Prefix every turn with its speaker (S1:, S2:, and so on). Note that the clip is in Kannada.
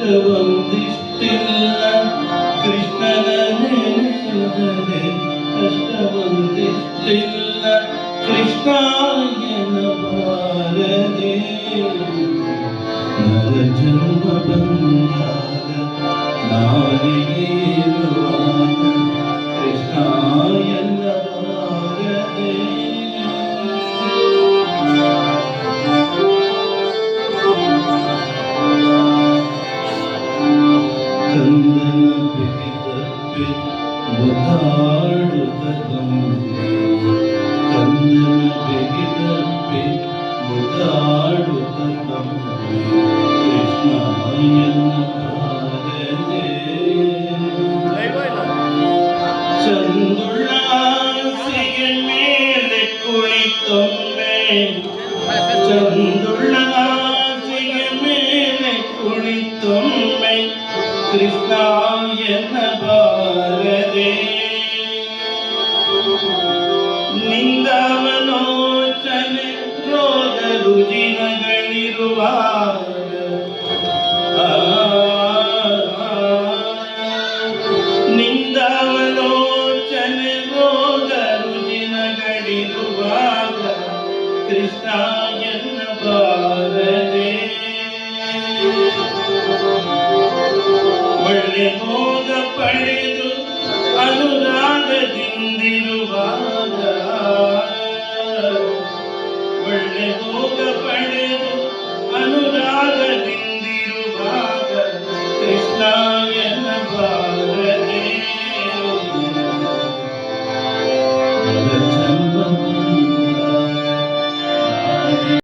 S1: ಕಷ್ಟವೊಂದಿಷ್ಟಿಲ್ಲ ಕೃಷ್ಣನ ನೆನೆದರೆ ಕಷ್ಟವೊಂದಿಷ್ಟಿಲ್ಲ ಕೃಷ್ಣಾಯನ ಬಾರದೆ ನರ ಜನ್ಮ ಬಂದಾಗ ನಾಲಿಗೆ ಇರುವಾಗ ಕೃಷ್ಣಾಯನ ಬಾರದೆ ಕಂದನ ಬಿಗಿದಪ್ಪೆ ಮುದ್ದಾಡುತ್ತದೊಮ್ಮೆ ಕಂದನ ಬಿಗಿದಪ್ಪೆ ಮುದ್ದಾಡುತ್ತದೊಮ್ಮೆ ಕೃಷ್ಣಾಯನ ಬಾರದೆ ಚಂದುಳ್ಳ ಹಾಸಿಗೆ ಮೇಲೆ ಕುಳಿತೊಮ್ಮೆ ಚಂದುಳ್ಳ ಹಾಸಿಗೆ ಮೇಲೆ ಕುಳಿತೊಮ್ಮೆ ಕೃಷ್ಣಾಯನ ಬಾರದೆ ನಿಂದವಲೋಚನೆ ರೋಗ ರುಜಿನಗಳಿರುವಾಗ ನಿಂದವಲೋಚನೆ ರೋಗ ರುಜಿನಗಳಿರುವಾಗ ಕೃಷ್ಣಾಯನ ಬಾರದೆ ಒಳ್ಳೆ ಭೋಗ ಪಡೆದು ಅನುರಾಗದಿಂದಿರುವಾಗ ಒಳ್ಳೆ ಭೋಗ ಪಡೆದು ಅನುರಾಗದಿಂದಿರುವಾಗ ಕೃಷ್ಣ